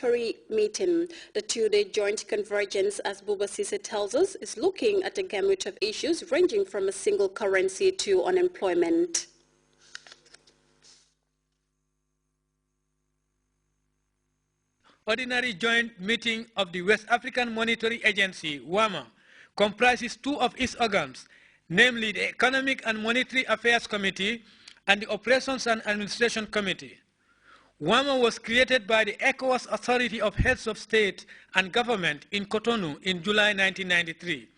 monetary meeting. The two-day joint convergence, as Buba Sise tells us, is looking at a gamut of issues ranging from a single currency to unemployment. Ordinary joint meeting of the West African Monetary Agency, WAMA, comprises two of its organs, namely the Economic and Monetary Affairs Committee and the Operations and Administration Committee. WAMA was created by the ECOWAS Authority of Heads of State and Government in Cotonou in July 1993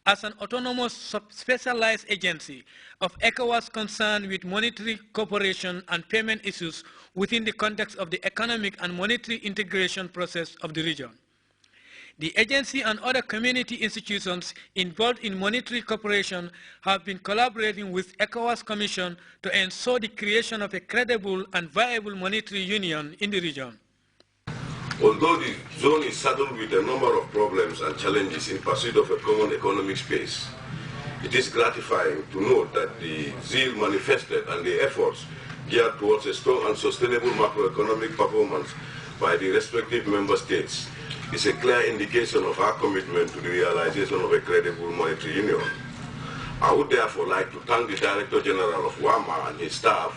as an autonomous specialized agency of ECOWAS concerned with monetary cooperation and payment issues within the context of the economic and monetary integration process of the region. The agency and other community institutions involved in monetary cooperation have been collaborating with ECOWAS Commission to ensure the creation of a credible and viable monetary union in the region. Although the zone is saddled with a number of problems and challenges in pursuit of a common economic space, it is gratifying to note that the zeal manifested and the efforts geared towards a strong and sustainable macroeconomic performance by the respective member states is a clear indication of our commitment to the realization of a credible monetary union. I would therefore like to thank the Director General of WAMA and his staff,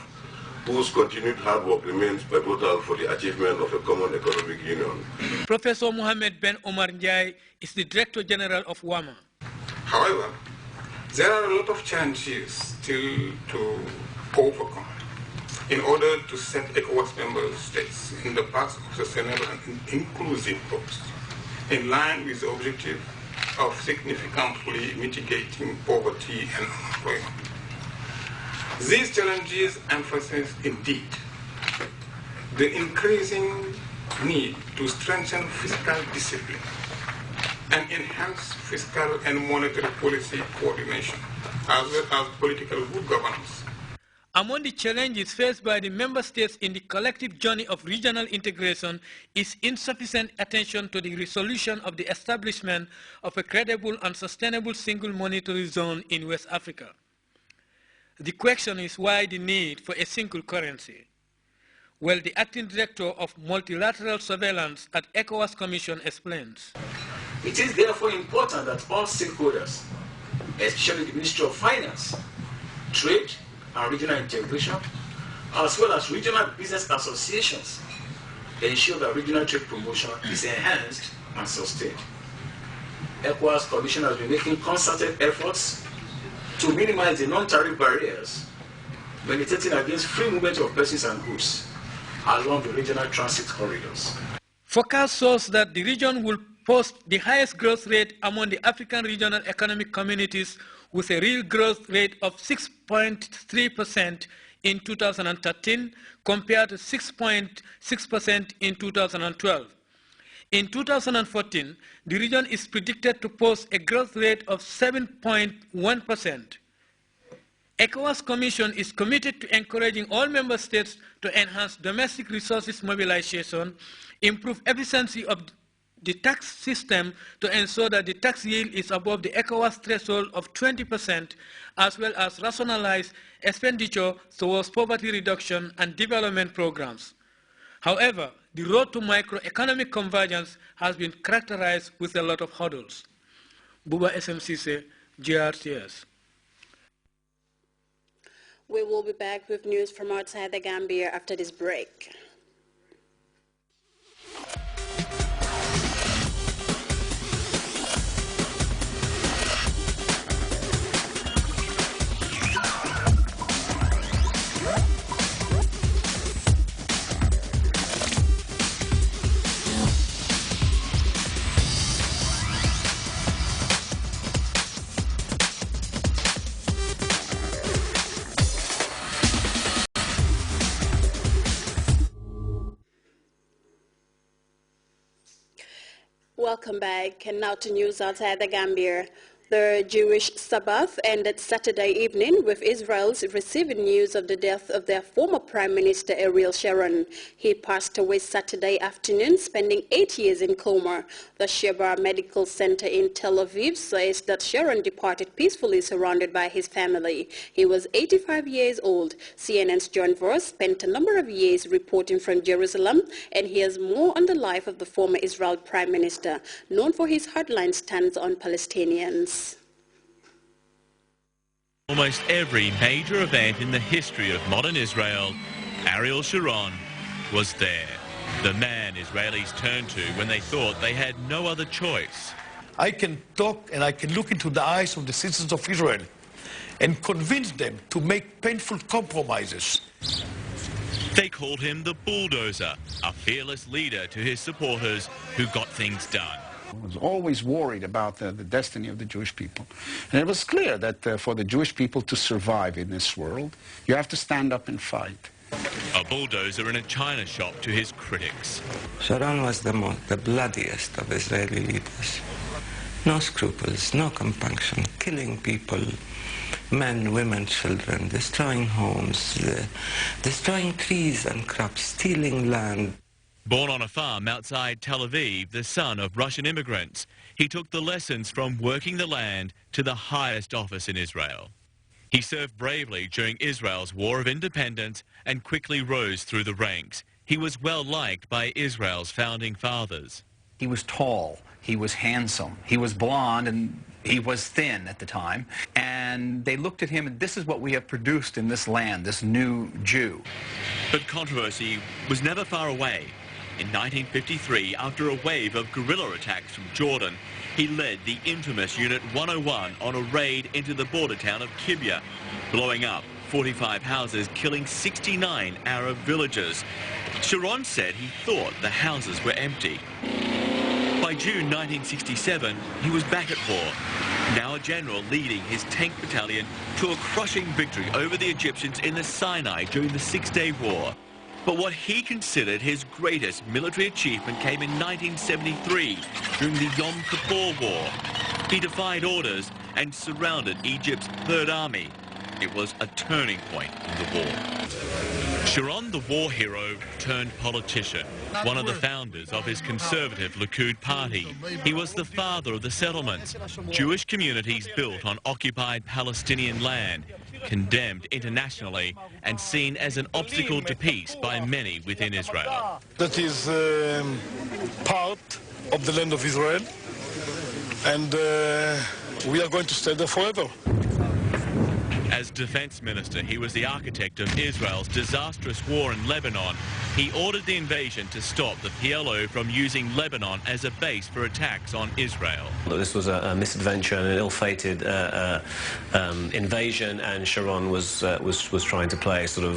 whose continued hard work remains pivotal for the achievement of a common economic union. Professor Mohamed Ben Omar Njai is the Director General of WAMA. However, there are a lot of challenges still to overcome in order to set ECOWAS member states in the path of sustainable and inclusive growth, in line with the objective of significantly mitigating poverty and unemployment. These challenges emphasize indeed the increasing need to strengthen fiscal discipline and enhance fiscal and monetary policy coordination, as well as political good governance. Among the challenges faced by the member states in the collective journey of regional integration is insufficient attention to the resolution of the establishment of a credible and sustainable single monetary zone in West Africa. The question is why the need for a single currency? Well, the acting director of multilateral surveillance at ECOWAS Commission explains. It is therefore important that all stakeholders, especially the Ministry of Finance, Trade and Regional Integration, as well as regional business associations, ensure that regional trade promotion is enhanced and sustained. ECOWAS Commission has been making concerted efforts to minimize the non-tariff barriers militating against free movement of persons and goods along the regional transit corridors. Forecast shows that the region will post the highest growth rate among the African regional economic communities, with a real growth rate of 6.3% in 2013 compared to 6.6% in 2012. In 2014, the region is predicted to post a growth rate of 7.1%. ECOWAS Commission is committed to encouraging all member states to enhance domestic resources mobilization, improve efficiency of the tax system to ensure that the tax yield is above the ECOWAS threshold of 20%, as well as rationalize expenditure towards poverty reduction and development programs. However, the road to microeconomic convergence has been characterized with a lot of hurdles. Buba SMCC, Grts. We will be back with news from outside the Gambia after this break. Welcome back, and now to news outside the Gambia. The Jewish Sabbath ended Saturday evening with Israel's receiving news of the death of their former Prime Minister Ariel Sharon. He passed away Saturday afternoon, spending 8 years in coma. The Sheba Medical Center in Tel Aviv says that Sharon departed peacefully surrounded by his family. He was 85 years old. CNN's John Voss spent a number of years reporting from Jerusalem, and hears more on the life of the former Israel Prime Minister, known for his hardline stance on Palestinians. Almost every major event in the history of modern Israel, Ariel Sharon was there. The man Israelis turned to when they thought they had no other choice. I can talk and I can look into the eyes of the citizens of Israel and convince them to make painful compromises. They called him the bulldozer, a fearless leader to his supporters who got things done. I was always worried about the destiny of the Jewish people. And it was clear that for the Jewish people to survive in this world, you have to stand up and fight. A bulldozer in a china shop to his critics. Sharon was the bloodiest of Israeli leaders. No scruples, no compunction, killing people, men, women, children, destroying homes, destroying trees and crops, stealing land. Born on a farm outside Tel Aviv, the son of Russian immigrants, he took the lessons from working the land to the highest office in Israel. He served bravely during Israel's War of Independence and quickly rose through the ranks. He was well liked by Israel's founding fathers. He was tall, he was handsome, he was blonde, and he was thin at the time. And they looked at him, and this is what we have produced in this land, this new Jew. But controversy was never far away. In 1953, after a wave of guerrilla attacks from Jordan, he led the infamous Unit 101 on a raid into the border town of Kibbutz, blowing up 45 houses, killing 69 Arab villagers. Sharon said he thought the houses were empty. By June 1967, he was back at war, now a general leading his tank battalion to a crushing victory over the Egyptians in the Sinai during the Six-Day War. But what he considered his greatest military achievement came in 1973 during the Yom Kippur War. He defied orders and surrounded Egypt's Third Army. It was a turning point in the war. Sharon, the war hero turned politician, one of the founders of his conservative Likud party. He was the father of the settlements, Jewish communities built on occupied Palestinian land, condemned internationally and seen as an obstacle to peace by many within Israel. That is part of the land of Israel, and we are going to stay there forever. As defense minister, he was the architect of Israel's disastrous war in Lebanon. He ordered the invasion to stop the PLO from using Lebanon as a base for attacks on Israel. This was a misadventure and an ill-fated invasion, and Sharon was trying to play sort of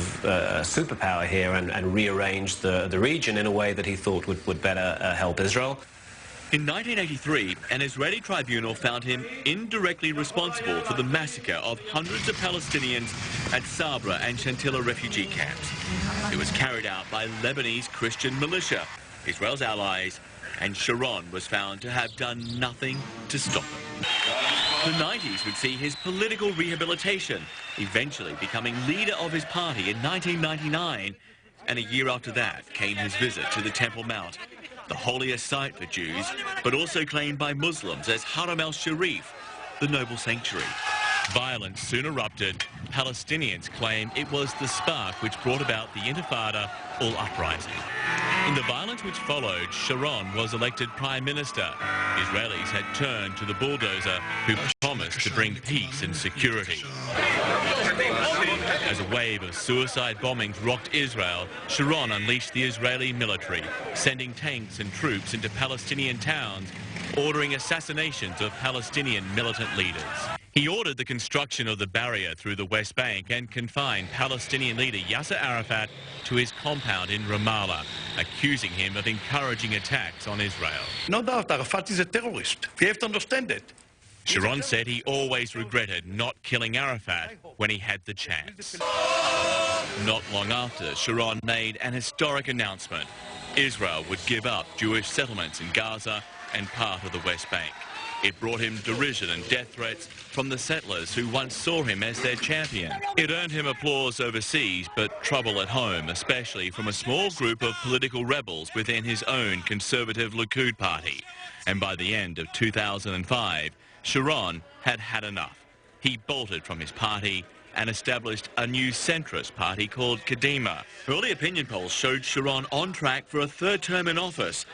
superpower here and rearrange the region in a way that he thought would better help Israel. In 1983, an Israeli tribunal found him indirectly responsible for the massacre of hundreds of Palestinians at Sabra and Shatila refugee camps. It was carried out by Lebanese Christian militia, Israel's allies, and Sharon was found to have done nothing to stop it. The 90s would see his political rehabilitation, eventually becoming leader of his party in 1999, and a year after that came his visit to the Temple Mount, the holiest site for Jews, but also claimed by Muslims as Haram al-Sharif, the noble sanctuary. Violence soon erupted. Palestinians claim it was the spark which brought about the Intifada or uprising. In the violence which followed, Sharon was elected Prime Minister. Israelis had turned to the bulldozer who promised to bring peace and security. As a wave of suicide bombings rocked Israel, Sharon unleashed the Israeli military, sending tanks and troops into Palestinian towns, ordering assassinations of Palestinian militant leaders. He ordered the construction of the barrier through the West Bank and confined Palestinian leader Yasser Arafat to his compound in Ramallah, accusing him of encouraging attacks on Israel. No doubt, Arafat is a terrorist. You have to understand it. Sharon said he always regretted not killing Arafat when he had the chance. Not long after, Sharon made an historic announcement. Israel would give up Jewish settlements in Gaza and part of the West Bank. It brought him derision and death threats from the settlers who once saw him as their champion. It earned him applause overseas, but trouble at home, especially from a small group of political rebels within his own conservative Likud party. And by the end of 2005, Sharon had had enough. He bolted from his party and established a new centrist party called Kadima. Early opinion polls showed Sharon on track for a third term in office,